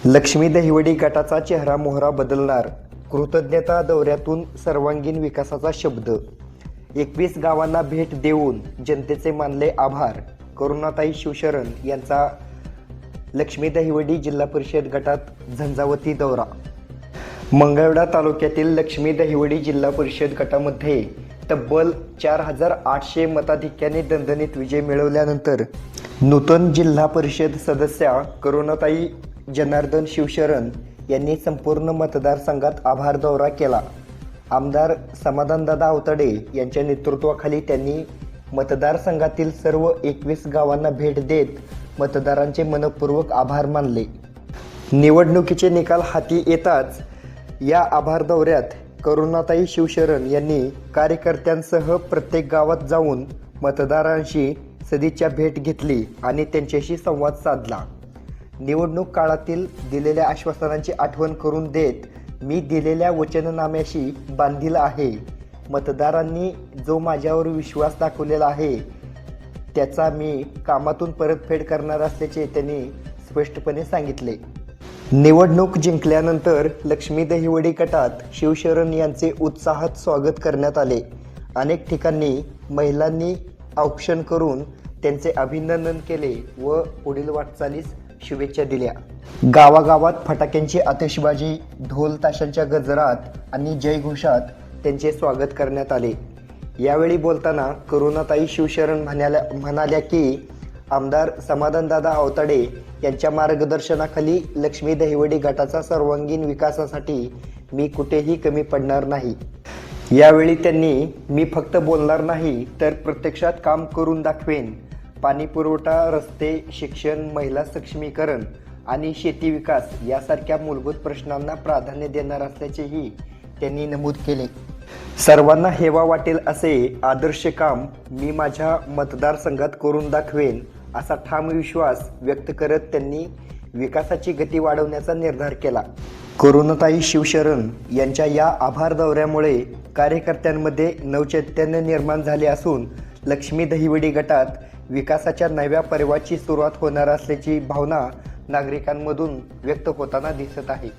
लक्ष्मी दहिवडी गटाचा चेहरा मोहरा बदलणार, कृतज्ञता दौऱ्यातून सर्वांगीण विकासाचा शब्द. 21 गावांना भेट देऊन जनतेचे मानले आभार. करुणाताई शिवशरण यांचा लक्ष्मी दहिवडी जिल्हा परिषद गटात झंझावती दौरा. मंगळवेढा तालुक्यातील लक्ष्मी दहिवडी जिल्हा परिषद गटामध्ये तब्बल 4800 मताधिक्याने दणदणीत विजय मिळवल्यानंतर नूतन जिल्हा परिषद सदस्या करुणाताई जनार्दन शिवशरण यांनी संपूर्ण मतदारसंघात आभार दौरा केला. आमदार समाधानदादा आवताडे यांच्या नेतृत्वाखाली त्यांनी मतदारसंघातील सर्व 21 गावांना भेट देत मतदारांचे मनपूर्वक आभार मानले. निवडणुकीचे निकाल हाती येताच या आभार दौऱ्यात करुणाताई शिवशरण यांनी कार्यकर्त्यांसह प्रत्येक गावात जाऊन मतदारांशी सदिच्छा भेट घेतली आणि त्यांच्याशी संवाद साधला. निवडणूक काळातील दिलेल्या आश्वासनांची आठवण करून देत मी दिलेल्या वचननाम्याशी बांधील आहे. मतदारांनी जो माझ्यावर विश्वास दाखवलेला आहे त्याचा मी कामातून परतफेड करणार असल्याचे त्यांनी स्पष्टपणे सांगितले. निवडणूक जिंकल्यानंतर लक्ष्मी दहिवडी गटात शिवशरण यांचे उत्साहात स्वागत करण्यात आले. अनेक ठिकाणी महिलांनी औक्षण करून त्यांचे अभिनंदन केले व पुढील वाटचालीस शुभेच्छा दिल्या. गावागावात फटाक्यांची आतिषबाजी, ढोल ताशांच्या गजरात आणि जयघोषात त्यांचे स्वागत करण्यात आले. यावेळी बोलताना करुणाताई शिवशरण म्हणाल्या की आमदार समाधानदादा आवताडे यांच्या मार्गदर्शनाखाली लक्ष्मी दहिवडी गटाचा सर्वांगीण विकासासाठी मी कुठेही कमी पडणार नाही. यावेळी त्यांनी मी फक्त बोलणार नाही तर प्रत्यक्षात काम करून दाखवेन. पाणी पुरवठा, रस्ते, शिक्षण, महिला सक्षमीकरण आणि शेती विकास यासारख्या मूलभूत प्रश्नांना प्राधान्य देणार असल्याचेही त्यांनी नमूद केले. सर्वांना हेवा वाटेल असे आदर्श काम मी माझ्या मतदारसंघात करून दाखवेन असा ठाम विश्वास व्यक्त करत त्यांनी विकासाची गती वाढवण्याचा निर्धार केला. करुणाताई शिवशरण यांच्या या आभार दौऱ्यामुळे कार्यकर्त्यांमध्ये नवचैतन्य निर्माण झाले असून लक्ष्मी दहिवडी गटात विकासाच्या नव्या पर्वाची सुरुवात होणार असल्याची भावना नागरिकांमधून व्यक्त होताना दिसत आहे.